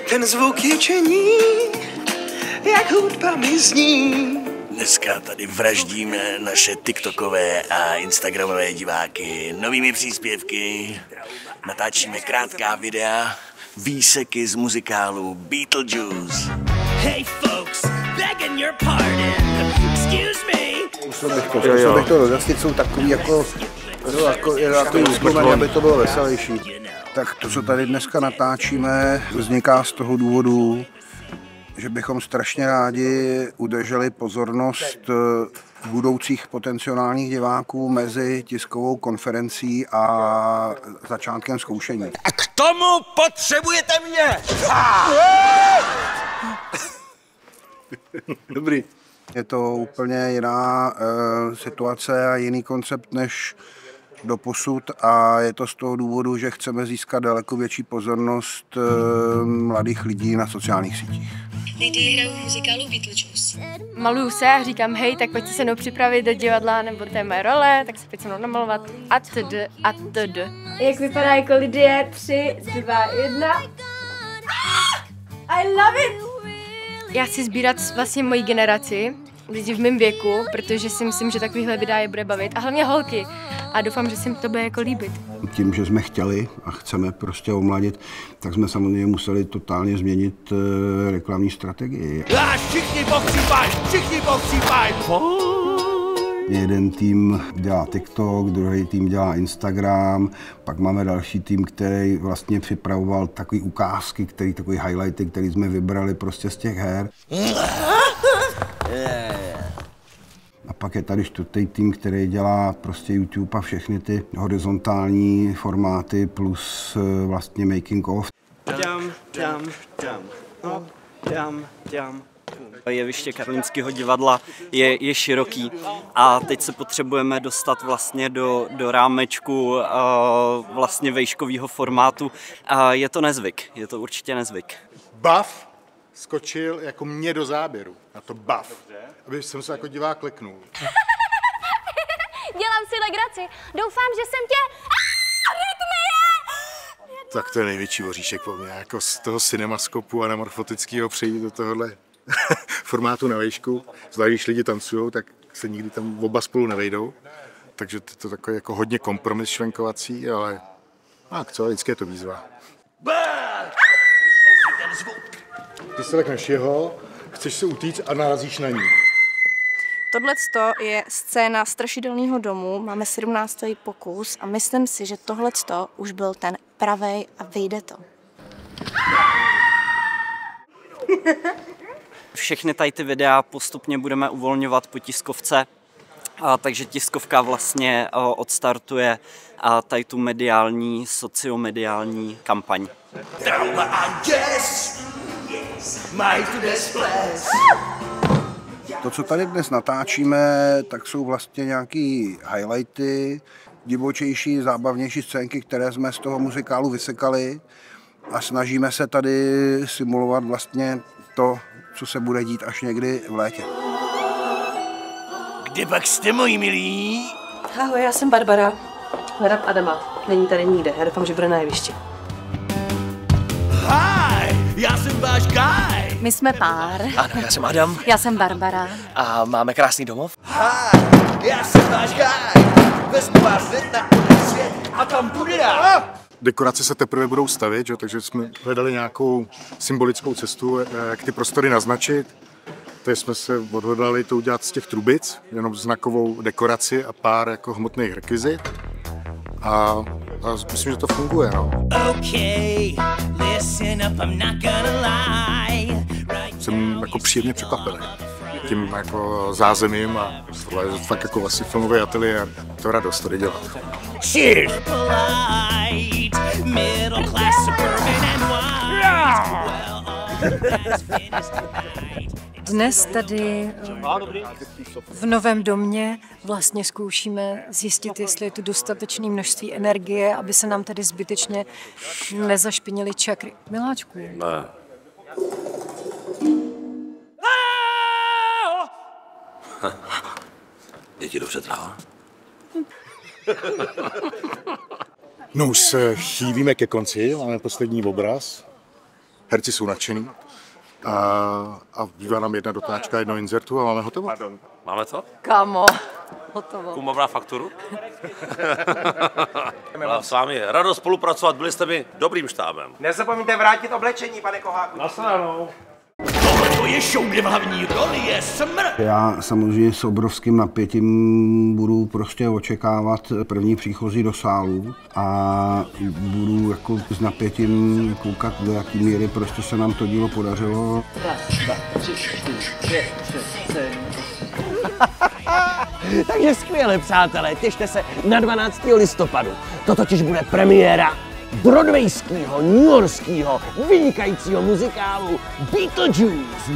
ten zvuk ječení, jak hudba mi zní. Dneska tady vraždíme naše tiktokové a instagramové diváky novými příspěvky. Natáčíme krátká videa, výseky z muzikálu Beetlejuice. Hey folks, begging your pardon, excuse me. Musel bych to rozjasnit, jsou takový jako úzkomený, aby to bylo veselější. Tak to, co tady dneska natáčíme, vzniká z toho důvodu, že bychom strašně rádi udrželi pozornost budoucích potenciálních diváků mezi tiskovou konferencí a začátkem zkoušení. A k tomu potřebujete mě! Dobrý. Je to úplně jiná situace a jiný koncept než doposud a je to z toho důvodu, že chceme získat daleko větší pozornost mladých lidí na sociálních sítích. Lidi hrajou v muzikálu Beetlejuice. Maluju se a říkám, hej, tak pojďte se mnou připravit do divadla, nebo to je moje role, tak se pojď se mnou namalovat a td. Jak vypadá jako Lidie? 3, 2, 1. I love it! Já chci sbírat vlastně moji generaci, lidi v mém věku, protože si myslím, že takovýhle videa je bude bavit a hlavně holky. A doufám, že se jim to bude jako líbit. Tím, že jsme chtěli a chceme prostě omladit, tak jsme samozřejmě museli totálně změnit reklamní strategii. Všichni pokřípají! Jeden tým dělá TikTok, druhý tým dělá Instagram, pak máme další tým, který vlastně připravoval takové ukázky, takové highlighty, které jsme vybrali prostě z těch her. A pak je tady čtvrtý tým, který dělá prostě YouTube a všechny ty horizontální formáty plus vlastně making of. Jeviště Karlínského divadla je široký a teď se potřebujeme dostat vlastně do rámečku vlastně vejškového formátu. Je to nezvyk, je to určitě nezvyk. Bav skočil jako mě do záběru, a to bav, aby jsem se jako divák leknul. Dělám si legraci. Doufám, že jsem tě... Tak to je největší oříšek po mně, jako z toho cinemaskopu anamorfotického přejít do tohohle formátu na vejšku. Zvlášť když lidi tancujou, tak se nikdy tam oba spolu nevejdou. Takže to je takový jako hodně kompromis švenkovací, ale co, vždycky je to výzva. Ty se lekneš jeho, chceš se utíct a narazíš na ní. Tohleto je scéna Strašidelného domu, máme 17. pokus a myslím si, že tohleto už byl ten pravej a vyjde to. Všechny tady ty videa postupně budeme uvolňovat po tiskovce, takže tiskovka vlastně odstartuje tady tu mediální, sociomediální kampaň. To, co tady dnes natáčíme, tak jsou vlastně nějaký highlighty, divočejší, zábavnější scénky, které jsme z toho muzikálu vysekali a snažíme se tady simulovat vlastně to, co se bude dít až někdy v létě. Kde pak jste, moji milí? Ahoj, já jsem Barbara. Hledám Adama. Není tady nikde, já doufám, že bude na jevišti. Hi, já jsem váš Guy. My jsme pár. Ano, já jsem Adam. Já jsem Barbara. A máme krásný domov. Hi, já jsem váš Guy. Vezmu vás hned na svět a tam bude já. Dekorace se teprve budou stavět, že? Takže jsme hledali nějakou symbolickou cestu, jak ty prostory naznačit. Takže jsme se odhodlali to udělat z těch trubic, jenom znakovou dekoraci a pár jako hmotných rekvizit. A myslím, že to funguje. No. Okay, listen up, I'm not gonna lie. Jsem jako příjemně překvapený tím jako zázemím a tohle je fakt jako vlastně filmový ateliér. To je radost tady dělat. Cheers! Dnes tady v novém domě vlastně zkoušíme zjistit, jestli je tu dostatečné množství energie, aby se nám tady zbytečně nezašpinily čakry. Miláčku. Ne. Je ti dobře tráva? No už se chýlíme ke konci, máme poslední obraz. herci jsou nadšený a bývá nám jedna dotáčka, jedno inzertu a máme hotovo. Máme to? Kamo, hotovo. Kumovná fakturu? Byla s vámi radost spolupracovat, byli jste mi dobrým štábem. Nezapomeňte vrátit oblečení, pane Koháku. Nasránou. Tohle to je show, kde v hlavní roli je smrt. Já samozřejmě s obrovským napětím budu prostě očekávat první příchozí do sálu a budu jako s napětím koukat, do jaký míry prostě se nám to dílo podařilo. 1, 2, 3, 4, 5, 6, 7, 8. Takže skvěle, přátelé, těšte se na 12. listopadu. To totiž bude premiéra broadwayského, newyorského, vynikajícího muzikálu Beetlejuice.